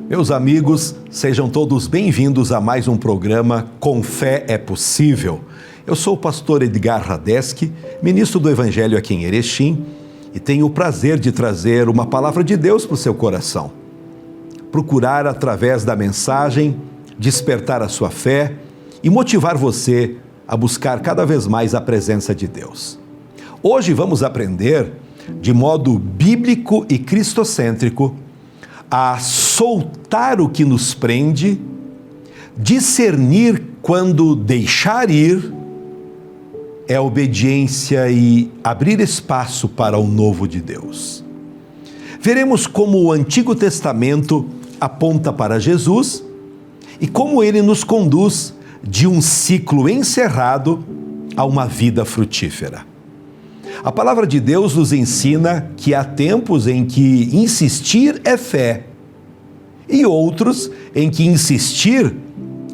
Meus amigos, sejam todos bem-vindos a mais um programa Com Fé é Possível. Eu sou o pastor Edgar Radeski, ministro do Evangelho aqui em Erechim, e tenho o prazer de trazer uma palavra de Deus para o seu coração. Procurar, através da mensagem, despertar a sua fé e motivar você a buscar cada vez mais a presença de Deus. Hoje vamos aprender, de modo bíblico e cristocêntrico, a soltar o que nos prende, discernir quando deixar ir é obediência e abrir espaço para o novo de Deus. Veremos como o Antigo Testamento aponta para Jesus e como ele nos conduz de um ciclo encerrado a uma vida frutífera. A palavra de Deus nos ensina que há tempos em que insistir é fé e outros em que insistir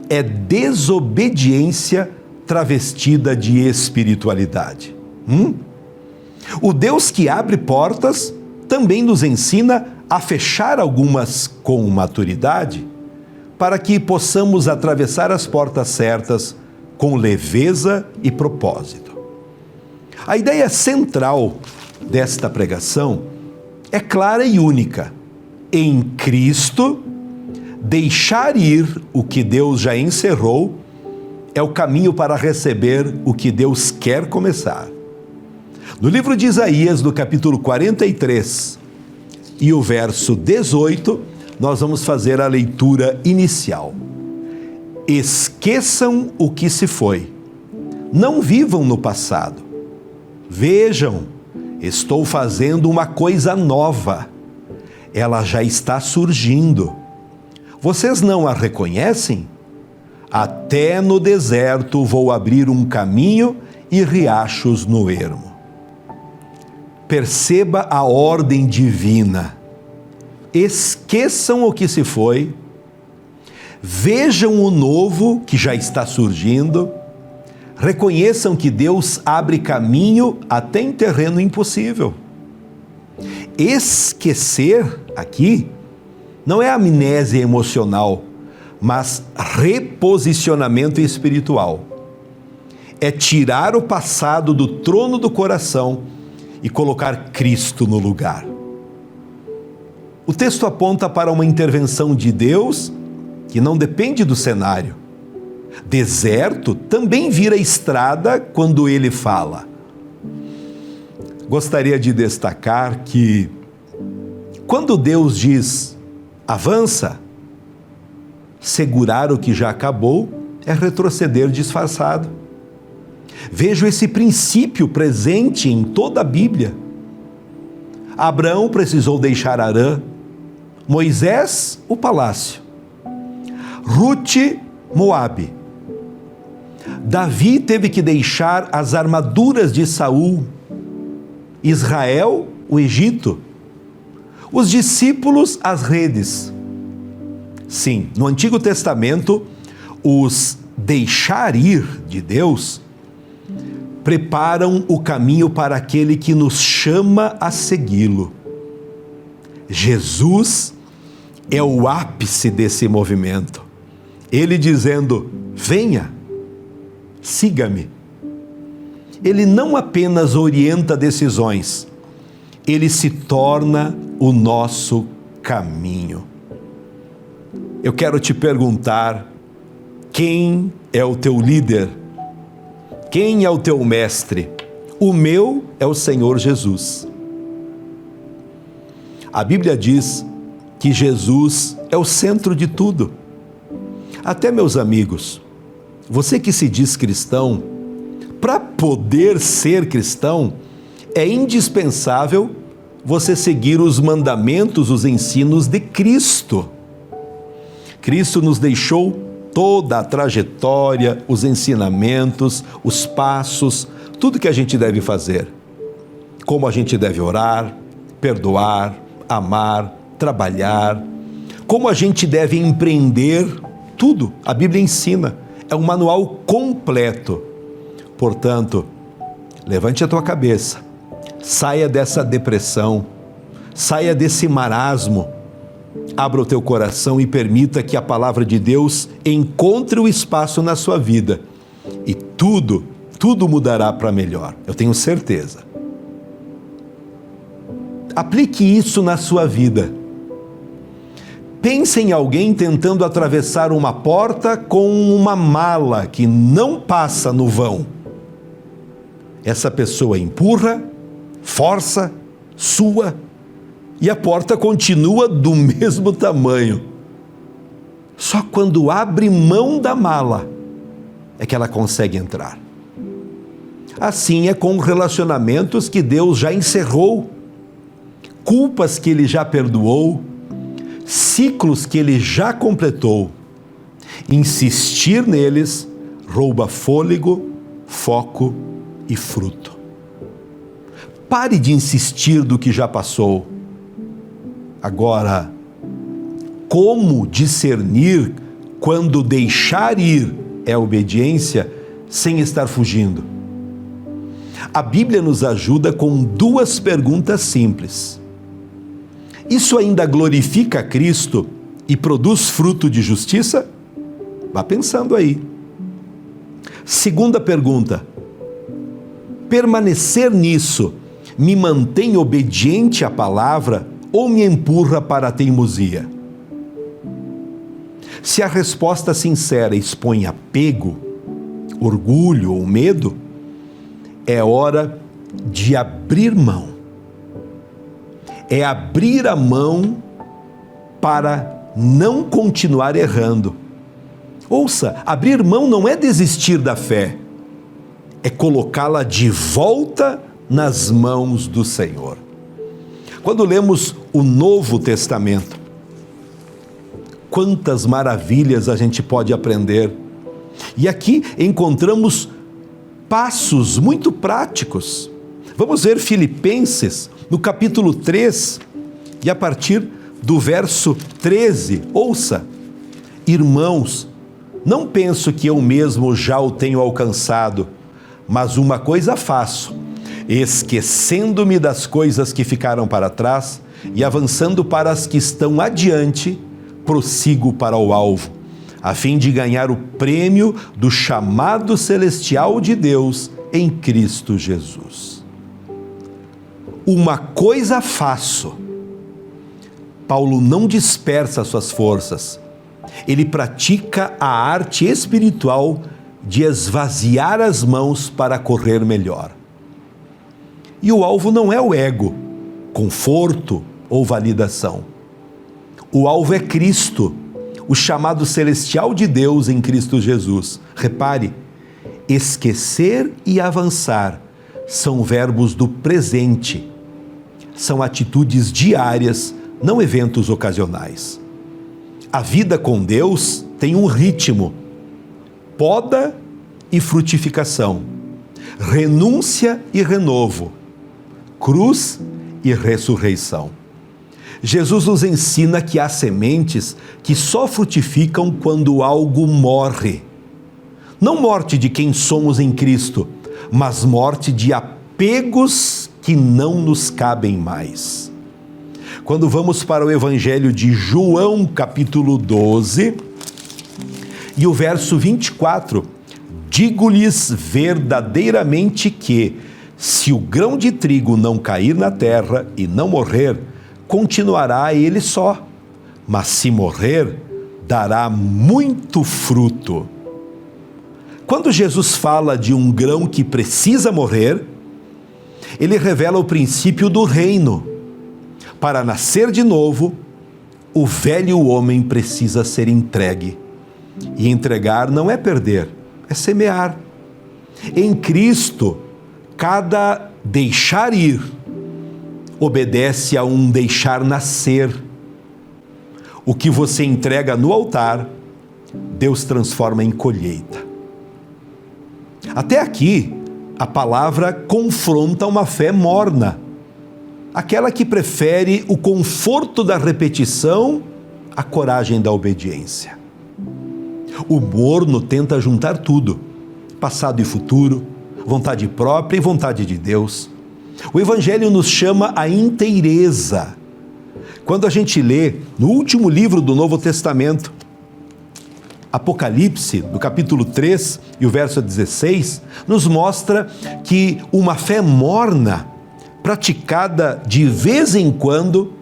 é desobediência travestida de espiritualidade. O Deus que abre portas também nos ensina a fechar algumas com maturidade para que possamos atravessar as portas certas com leveza e propósito. A ideia central desta pregação é clara e única. Em Cristo, deixar ir o que Deus já encerrou é o caminho para receber o que Deus quer começar. No livro de Isaías, no capítulo 43 e o verso 18, nós vamos fazer a leitura inicial. Esqueçam o que se foi. Não vivam no passado. Vejam, estou fazendo uma coisa nova. Ela já está surgindo. Vocês não a reconhecem? Até no deserto vou abrir um caminho e riachos no ermo. Perceba a ordem divina. Esqueçam o que se foi. Vejam o novo que já está surgindo. Reconheçam que Deus abre caminho até em terreno impossível. Esquecer, aqui, não é amnésia emocional, mas reposicionamento espiritual. É tirar o passado do trono do coração e colocar Cristo no lugar. O texto aponta para uma intervenção de Deus que não depende do cenário. Deserto também vira estrada quando ele fala. Gostaria de destacar que, quando Deus diz, avança, segurar o que já acabou é retroceder disfarçado. Vejo esse princípio presente em toda a Bíblia. Abraão precisou deixar Harã, Moisés, o palácio, Rute, Moabe. Davi teve que deixar as armaduras de Saul, Israel, o Egito, os discípulos, as redes. Sim, no Antigo Testamento, os deixar ir de Deus preparam o caminho para aquele que nos chama a segui-lo. Jesus é o ápice desse movimento. Ele dizendo, venha, siga-me. Ele não apenas orienta decisões, ele se torna o nosso caminho. Eu quero te perguntar, quem é o teu líder? Quem é o teu mestre? O meu é o Senhor Jesus. A Bíblia diz que Jesus é o centro de tudo. Até, meus amigos, você que se diz cristão, para poder ser cristão, é indispensável você seguir os mandamentos, os ensinos de Cristo. Cristo nos deixou toda a trajetória, os ensinamentos, os passos, tudo que a gente deve fazer. Como a gente deve orar, perdoar, amar, trabalhar, como a gente deve empreender, tudo a Bíblia ensina. É um manual completo. Portanto, levante a tua cabeça, saia dessa depressão, saia desse marasmo Abra o teu coração e permita que a palavra de Deus encontre o espaço na sua vida. E tudo mudará para melhor. Eu tenho certeza. Aplique isso na sua vida. Pense em alguém tentando atravessar uma porta com uma mala que não passa no vão. Essa pessoa empurra, força, sua, e a porta continua do mesmo tamanho. Só quando abre mão da mala é que ela consegue entrar. Assim é com relacionamentos que Deus já encerrou, culpas que Ele já perdoou, ciclos que Ele já completou. Insistir neles rouba fôlego, foco e fruto. Pare de insistir do que já passou. Agora, como discernir quando deixar ir é obediência sem estar fugindo? A Bíblia nos ajuda com 2 perguntas simples. Isso ainda glorifica a Cristo e produz fruto de justiça? Vá pensando aí. Segunda pergunta: permanecer nisso me mantém obediente à palavra ou me empurra para a teimosia? Se a resposta sincera expõe apego, orgulho ou medo, é hora de abrir mão. É abrir a mão para não continuar errando. Ouça, abrir mão não é desistir da fé, é colocá-la de volta nas mãos do Senhor. Quando lemos o Novo Testamento, quantas maravilhas a gente pode aprender. E aqui encontramos passos muito práticos. Vamos ver Filipenses, no capítulo 3, e a partir do verso 13. Ouça: irmãos, não penso que eu mesmo já o tenho alcançado, mas uma coisa faço, esquecendo-me das coisas que ficaram para trás e avançando para as que estão adiante, prossigo para o alvo, a fim de ganhar o prêmio do chamado celestial de Deus em Cristo Jesus. Uma coisa faço. Paulo não dispersa suas forças. Ele pratica a arte espiritual de esvaziar as mãos para correr melhor. E o alvo não é o ego, conforto ou validação. O alvo é Cristo, o chamado celestial de Deus em Cristo Jesus. Repare, esquecer e avançar são verbos do presente. São atitudes diárias, não eventos ocasionais. A vida com Deus tem um ritmo: poda e frutificação, renúncia e renovo, cruz e ressurreição. Jesus nos ensina que há sementes que só frutificam quando algo morre. Não morte de quem somos em Cristo, mas morte de apegos que não nos cabem mais. Quando vamos para o Evangelho de João, capítulo 12, e o verso 24, digo-lhes verdadeiramente que, se o grão de trigo não cair na terra e não morrer, continuará ele só, mas se morrer, dará muito fruto. Quando Jesus fala de um grão que precisa morrer, ele revela o princípio do reino. Para nascer de novo, o velho homem precisa ser entregue. E entregar não é perder, é semear. Em Cristo, cada deixar ir obedece a um deixar nascer. O que você entrega no altar, Deus transforma em colheita. Até aqui, a palavra confronta uma fé morna, aquela que prefere o conforto da repetição à coragem da obediência. O morno tenta juntar tudo, passado e futuro, vontade própria e vontade de Deus. O Evangelho nos chama à inteireza. Quando a gente lê no último livro do Novo Testamento, Apocalipse, no capítulo 3 e o verso 16, nos mostra que uma fé morna, praticada de vez em quando,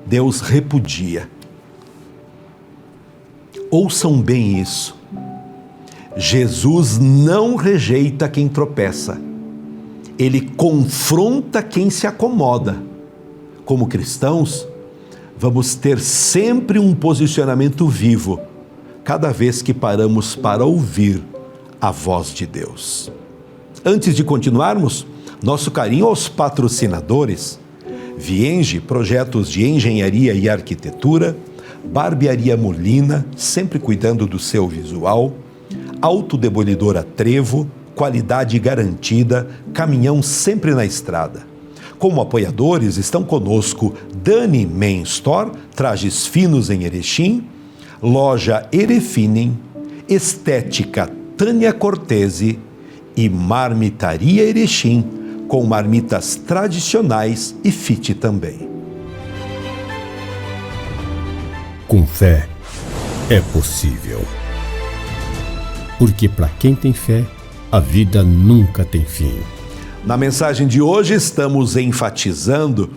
Deus repudia. Ouçam bem isso. Jesus não rejeita quem tropeça. Ele confronta quem se acomoda. Como cristãos, vamos ter sempre um posicionamento vivo, cada vez que paramos para ouvir a voz de Deus. Antes de continuarmos, nosso carinho aos patrocinadores: Vienge, projetos de engenharia e arquitetura; Barbearia Molina, sempre cuidando do seu visual; Autodemolidora Trevo, qualidade garantida, caminhão sempre na estrada. Como apoiadores estão conosco Dani Men Store, trajes finos em Erechim; Loja Erefinem, Estética Tânia Cortese e Marmitaria Erechim, com marmitas tradicionais e fit também. Com fé é possível. Porque para quem tem fé, a vida nunca tem fim. Na mensagem de hoje estamos enfatizando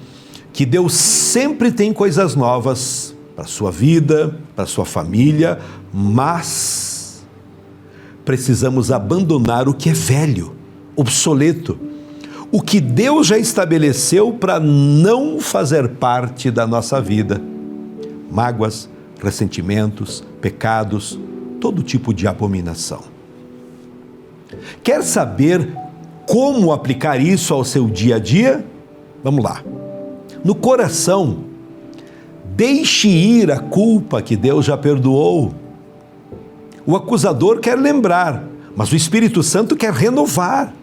que Deus sempre tem coisas novas para a sua vida, para a sua família, mas precisamos abandonar o que é velho, obsoleto, o que Deus já estabeleceu para não fazer parte da nossa vida. Mágoas, ressentimentos, pecados, todo tipo de abominação. Quer saber como aplicar isso ao seu dia a dia? Vamos lá. No coração, deixe ir a culpa que Deus já perdoou. O acusador quer lembrar, mas o Espírito Santo quer renovar.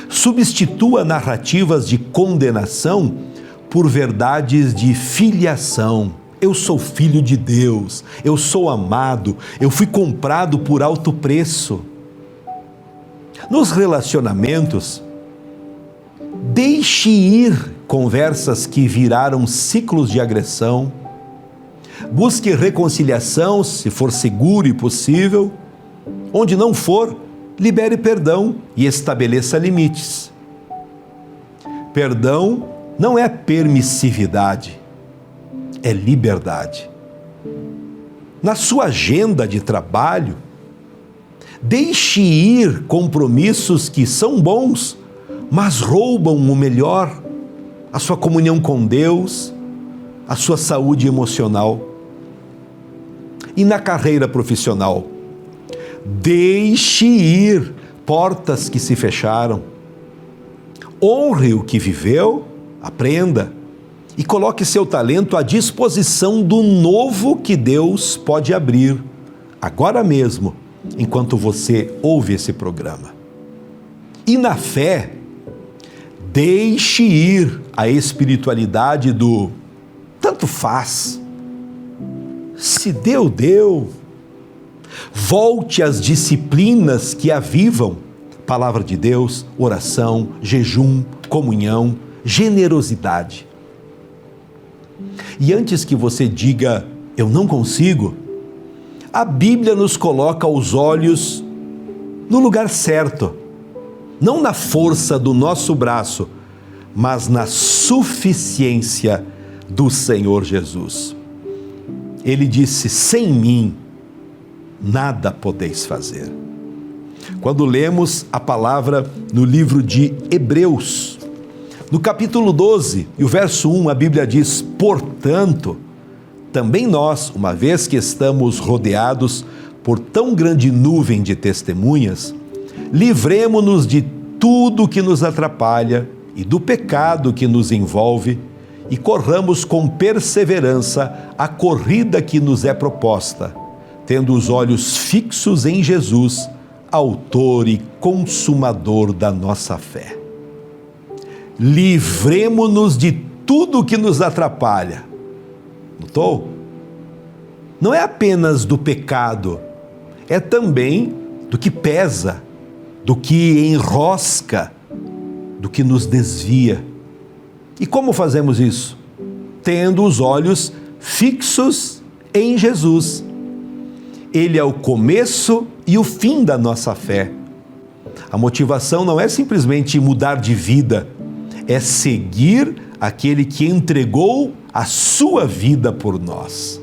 Substitua narrativas de condenação por verdades de filiação. Eu sou filho de Deus, eu sou amado, eu fui comprado por alto preço. Nos relacionamentos, deixe ir conversas que viraram ciclos de agressão. Busque reconciliação, se for seguro e possível. Onde não for, libere perdão e estabeleça limites. Perdão não é permissividade, é liberdade. Na sua agenda de trabalho, deixe ir compromissos que são bons, mas roubam o melhor, a sua comunhão com Deus, a sua saúde emocional. E na carreira profissional, deixe ir portas que se fecharam. Honre o que viveu, aprenda e coloque seu talento à disposição do novo que Deus pode abrir, agora mesmo, enquanto você ouve esse programa. E na fé, deixe ir a espiritualidade do tanto faz. Se deu, deu. Volte às disciplinas que avivam: palavra de Deus, oração, jejum, comunhão, generosidade. E antes que você diga, eu não consigo, a Bíblia nos coloca os olhos no lugar certo, não na força do nosso braço, mas na suficiência do Senhor Jesus. Ele disse: sem mim, nada podeis fazer. Quando lemos a palavra no livro de Hebreus, no capítulo 12 e o verso 1, a Bíblia diz: portanto, também nós, uma vez que estamos rodeados por tão grande nuvem de testemunhas, livremo-nos de tudo que nos atrapalha e do pecado que nos envolve e corramos com perseverança a corrida que nos é proposta, tendo os olhos fixos em Jesus, autor e consumador da nossa fé. Livremo-nos de tudo que nos atrapalha. Notou? Não é apenas do pecado, é também do que pesa, do que enrosca, do que nos desvia. E como fazemos isso? tendo os olhos fixos em Jesus. Ele é o começo e o fim da nossa fé. A motivação não é simplesmente mudar de vida, é seguir aquele que entregou a sua vida por nós.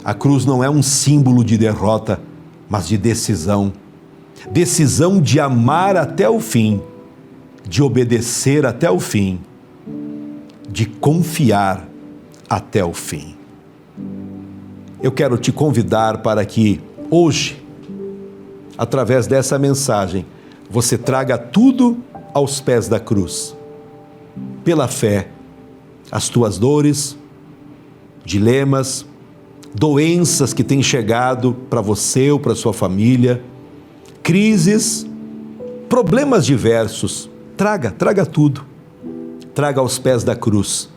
A cruz não é um símbolo de derrota, mas de decisão. Decisão de amar até o fim, de obedecer até o fim, de confiar até o fim. Eu quero te convidar para que hoje, através dessa mensagem, você traga tudo aos pés da cruz. Pela fé, as tuas dores, dilemas, doenças que têm chegado para você ou para sua família, crises, problemas diversos, traga tudo. Traga aos pés da cruz.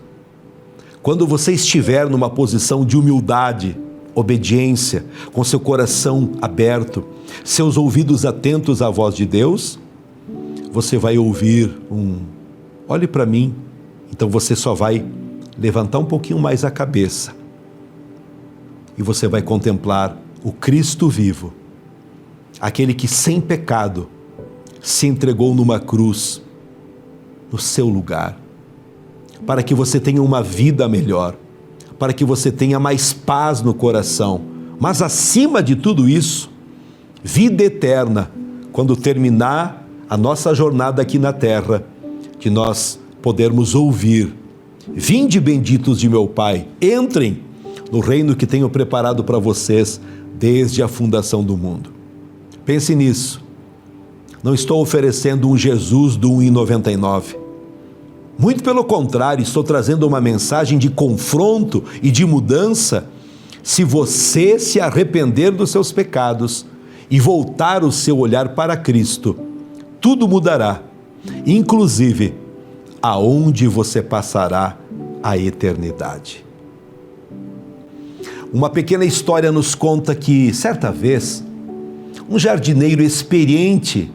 Quando você estiver numa posição de humildade, obediência, com seu coração aberto, seus ouvidos atentos à voz de Deus, você vai ouvir olhe para mim. Então você só vai levantar um pouquinho mais a cabeça e você vai contemplar o Cristo vivo, aquele que sem pecado se entregou numa cruz no seu lugar, para que você tenha uma vida melhor, para que você tenha mais paz no coração, mas acima de tudo isso, vida eterna, quando terminar a nossa jornada aqui na terra, que nós podermos ouvir: vinde benditos de meu Pai, entrem no reino que tenho preparado para vocês desde a fundação do mundo. Pense nisso. Não estou oferecendo um Jesus do 1,99. Muito pelo contrário, estou trazendo uma mensagem de confronto e de mudança. Se você se arrepender dos seus pecados e voltar o seu olhar para Cristo, tudo mudará, inclusive aonde você passará a eternidade. Uma pequena história nos conta que, certa vez, um jardineiro experiente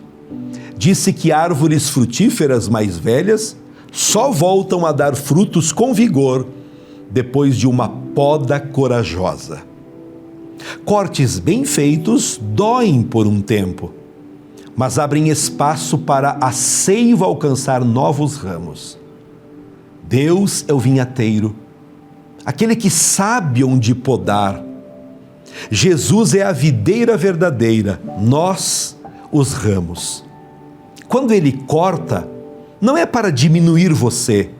disse que árvores frutíferas mais velhas só voltam a dar frutos com vigor depois de uma poda corajosa. Cortes bem feitos doem por um tempo, mas abrem espaço para a seiva alcançar novos ramos. Deus é o vinhateiro, aquele que sabe onde podar. Jesus é a videira verdadeira, nós os ramos. Quando Ele corta, não é para diminuir você,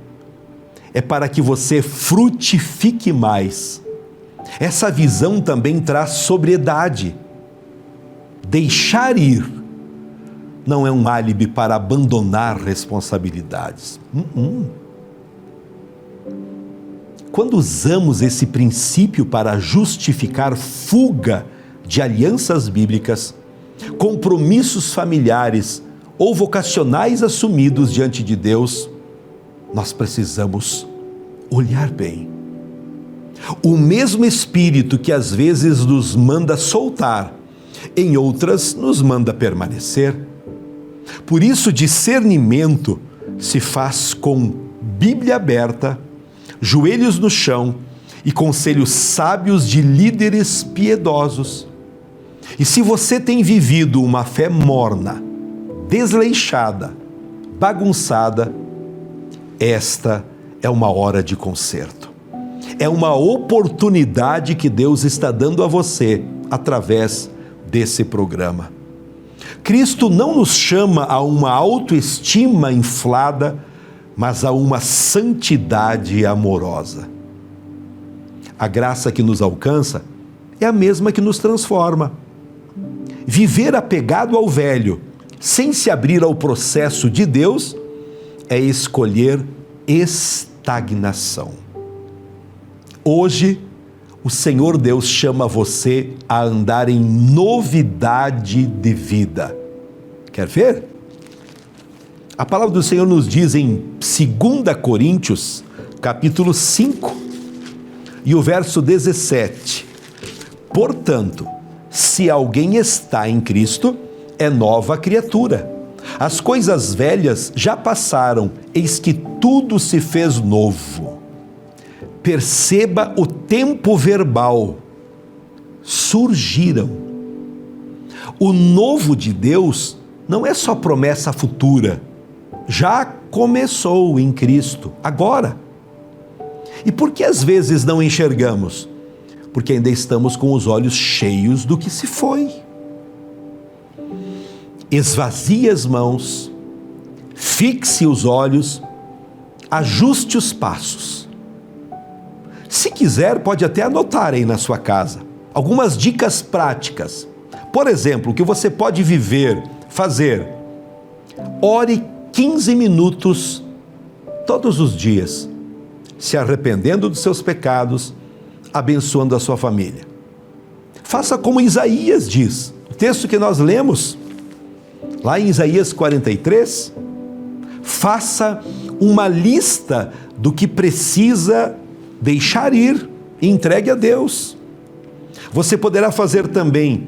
é para que você frutifique mais. Essa visão também traz sobriedade. Deixar ir não é um álibi para abandonar responsabilidades. Quando usamos esse princípio para justificar fuga de alianças bíblicas, compromissos familiares ou vocacionais assumidos diante de Deus, nós precisamos olhar bem. O mesmo Espírito que às vezes nos manda soltar, em outras nos manda permanecer. Por isso, discernimento se faz com Bíblia aberta, joelhos no chão e conselhos sábios de líderes piedosos. E se você tem vivido uma fé morna, desleixada, bagunçada, esta é uma hora de conserto. É uma oportunidade que Deus está dando a você através desse programa. Cristo não nos chama a uma autoestima inflada, mas a uma santidade amorosa. A graça que nos alcança é a mesma que nos transforma. Viver apegado ao velho, sem se abrir ao processo de Deus, é escolher estagnação. Hoje, o Senhor Deus chama você a andar em novidade de vida. Quer ver? A palavra do Senhor nos diz em 2 Coríntios, capítulo 5, e o verso 17. Portanto, se alguém está em Cristo, é nova criatura. As coisas velhas já passaram, eis que tudo se fez novo. perceba o tempo verbal. Surgiram. O novo de Deus não é só promessa futura. Já começou em Cristo, agora. E por que às vezes não enxergamos? Porque ainda estamos com os olhos cheios do que se foi. Esvazie as mãos, fixe os olhos, ajuste os passos. Se quiser, pode até anotar aí na sua casa algumas dicas práticas. Por exemplo, o que você pode fazer. Ore 15 minutos todos os dias, se arrependendo dos seus pecados, abençoando a sua família. Faça como Isaías diz, o texto que nós lemos, lá em Isaías 43, faça uma lista do que precisa deixar ir e entregue a Deus. Você poderá fazer também,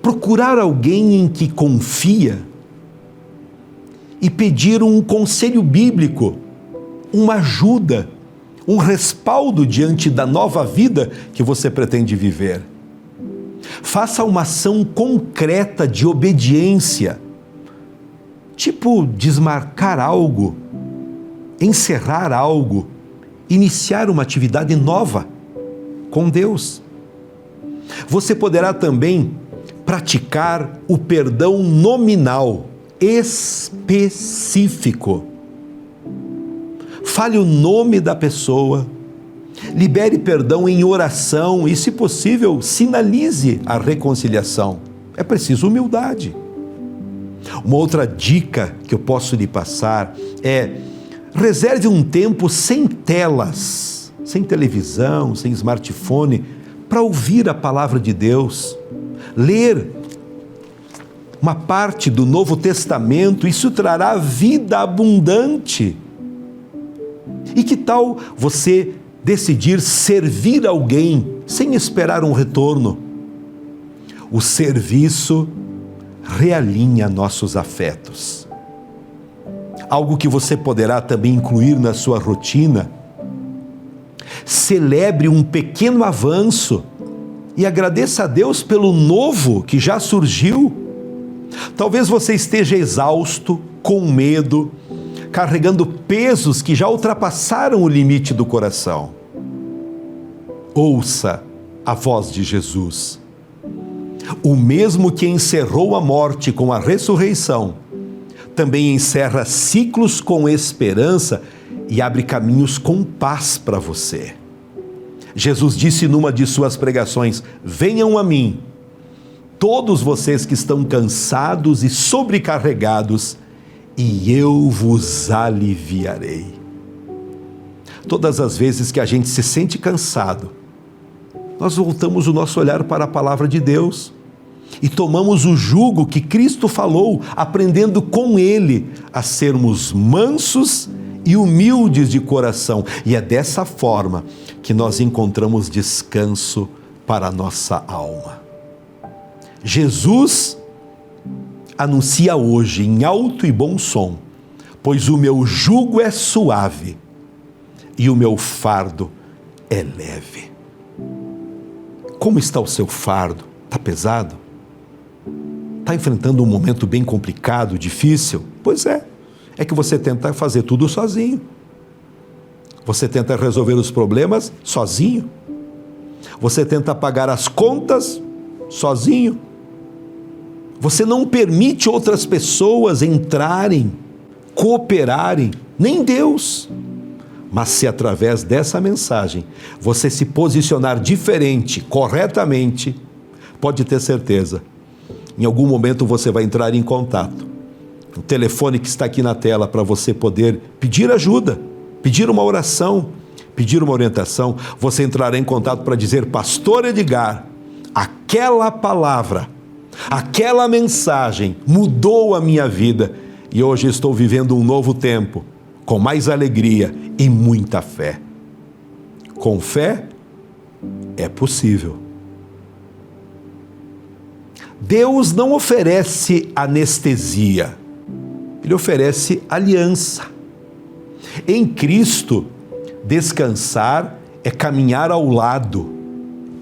procurar alguém em que confia e pedir um conselho bíblico, uma ajuda, um respaldo diante da nova vida que você pretende viver. Faça uma ação concreta de obediência, tipo desmarcar algo, encerrar algo, iniciar uma atividade nova com Deus. Você poderá também praticar o perdão nominal, específico. Fale o nome da pessoa, libere perdão em oração e, se possível, sinalize a reconciliação. É preciso humildade. Uma outra dica que eu posso lhe passar é: reserve um tempo sem telas, sem televisão, sem smartphone, para ouvir a palavra de Deus, ler uma parte do Novo Testamento. Isso trará vida abundante. E que tal você decidir servir alguém sem esperar um retorno? O serviço realinha nossos afetos. Algo que você poderá também incluir na sua rotina. Celebre um pequeno avanço e agradeça a Deus pelo novo que já surgiu. Talvez você esteja exausto, com medo, carregando pesos que já ultrapassaram o limite do coração. Ouça a voz de Jesus. O mesmo que encerrou a morte com a ressurreição, também encerra ciclos com esperança e abre caminhos com paz para você. Jesus disse numa de suas pregações: venham a mim, todos vocês que estão cansados e sobrecarregados, e eu vos aliviarei. Todas as vezes que a gente se sente cansado, nós voltamos o nosso olhar para a palavra de Deus e tomamos o jugo que Cristo falou, aprendendo com Ele a sermos mansos e humildes de coração. E é dessa forma que nós encontramos descanso para a nossa alma. Jesus anuncia hoje em alto e bom som: pois o meu jugo é suave e o meu fardo é leve. Como está o seu fardo? Está pesado? Está enfrentando um momento bem complicado, difícil? Pois é que você tenta fazer tudo sozinho. Você tenta resolver os problemas sozinho. Você tenta pagar as contas sozinho. Você não permite outras pessoas entrarem, cooperarem, nem Deus. Mas se através dessa mensagem você se posicionar diferente, corretamente, pode ter certeza, em algum momento você vai entrar em contato. O telefone que está aqui na tela para você poder pedir ajuda, pedir uma oração, pedir uma orientação. Você entrará em contato para dizer: Pastor Edgar, aquela palavra, aquela mensagem mudou a minha vida e hoje estou vivendo um novo tempo, com mais alegria e muita fé. Com fé é possível. Deus não oferece anestesia, Ele oferece aliança. Em Cristo, Descansar é caminhar ao lado,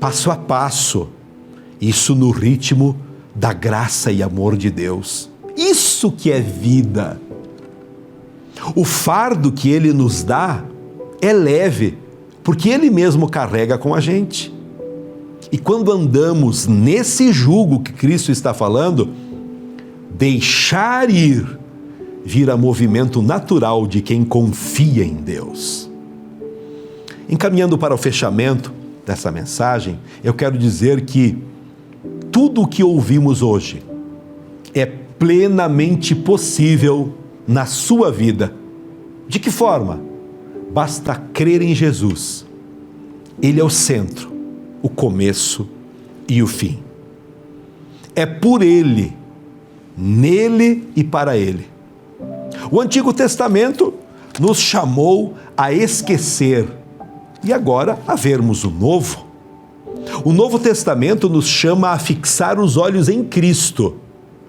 passo a passo, isso no ritmo da graça e amor de Deus. Isso que é vida. O fardo que Ele nos dá é leve, porque Ele mesmo carrega com a gente. E quando andamos nesse jugo que Cristo está falando, deixar ir vira movimento natural de quem confia em Deus. Encaminhando para o fechamento dessa mensagem, eu quero dizer que tudo o que ouvimos hoje é plenamente possível na sua vida. De que forma? Basta crer em Jesus. Ele é o centro, o começo e o fim. É por Ele, nele e para Ele. O Antigo Testamento nos chamou a esquecer e agora a vermos o Novo. O Novo Testamento nos chama a fixar os olhos em Cristo.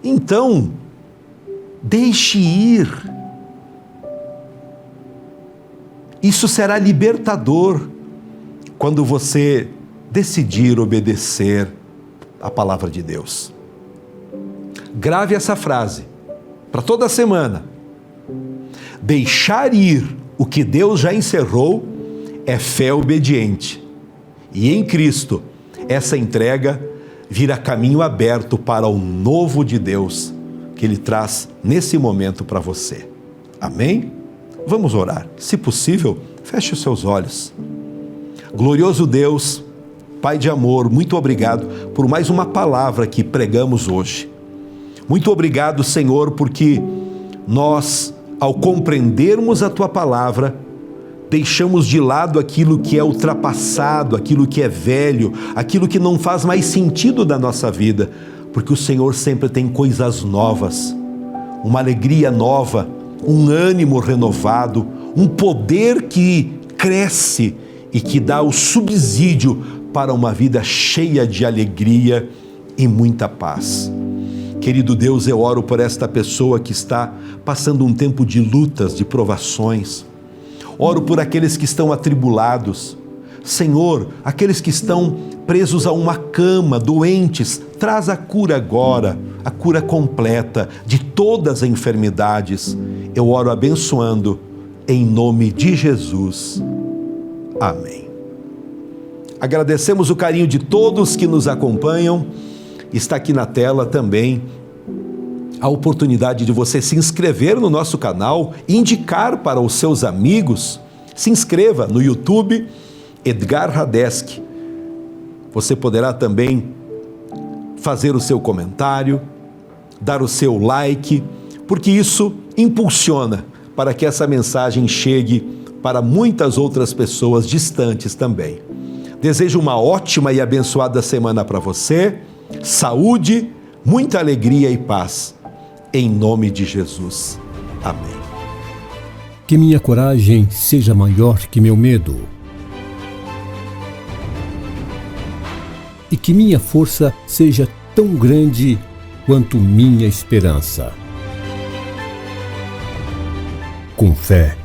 Então, deixe ir. Isso será libertador quando você decidir obedecer a palavra de Deus. Grave essa frase para toda semana. Deixar ir o que Deus já encerrou é fé obediente. E em Cristo, essa entrega vira caminho aberto para o novo de Deus que Ele traz nesse momento para você. Amém? Vamos orar. Se possível, feche os seus olhos. Glorioso Deus, Pai de amor, muito obrigado por mais uma palavra que pregamos hoje. Muito obrigado, Senhor, porque nós, ao compreendermos a Tua palavra, deixamos de lado aquilo que é ultrapassado, aquilo que é velho, aquilo que não faz mais sentido da nossa vida, porque o Senhor sempre tem coisas novas, uma alegria nova, um ânimo renovado, um poder que cresce e que dá o subsídio para uma vida cheia de alegria e muita paz. Querido Deus, eu oro por esta pessoa que está passando um tempo de lutas, de provações. Oro por aqueles que estão atribulados. Senhor, aqueles que estão presos a uma cama, doentes, traz a cura agora, a cura completa de todas as enfermidades. Eu oro abençoando, em nome de Jesus. Amém. Agradecemos o carinho de todos que nos acompanham. Está aqui na tela também a oportunidade de você se inscrever no nosso canal, indicar para os seus amigos. Se inscreva no YouTube, Edgar Radeski. Você poderá também fazer o seu comentário, dar o seu like, porque isso impulsiona para que essa mensagem chegue para muitas outras pessoas distantes também. Desejo uma ótima e abençoada semana para você, saúde, muita alegria e paz. Em nome de Jesus. Amém. Que minha coragem seja maior que meu medo. E que minha força seja tão grande quanto minha esperança. Com fé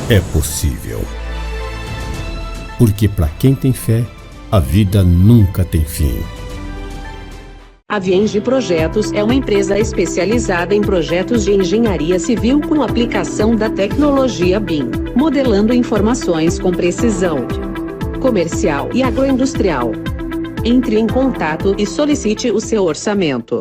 é possível. Porque para quem tem fé, a vida nunca tem fim. A Vienge Projetos é uma empresa especializada em projetos de engenharia civil com aplicação da tecnologia BIM, modelando informações com precisão. Comercial e agroindustrial. Entre em contato e solicite o seu orçamento.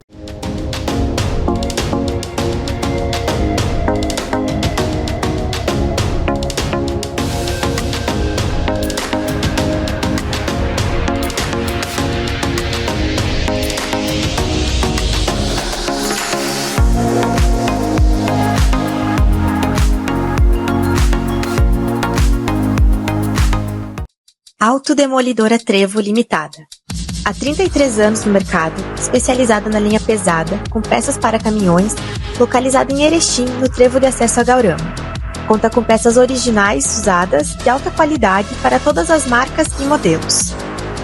Autodemolidora Trevo Limitada. Há 33 anos no mercado, especializada na linha pesada, com peças para caminhões, localizada em Erechim, no trevo de acesso a Gaurama. Conta com peças originais, usadas, de alta qualidade para todas as marcas e modelos.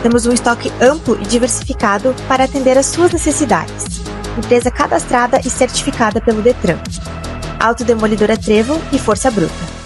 Temos um estoque amplo e diversificado para atender às suas necessidades. Empresa cadastrada e certificada pelo Detran. Autodemolidora Trevo e Força Bruta.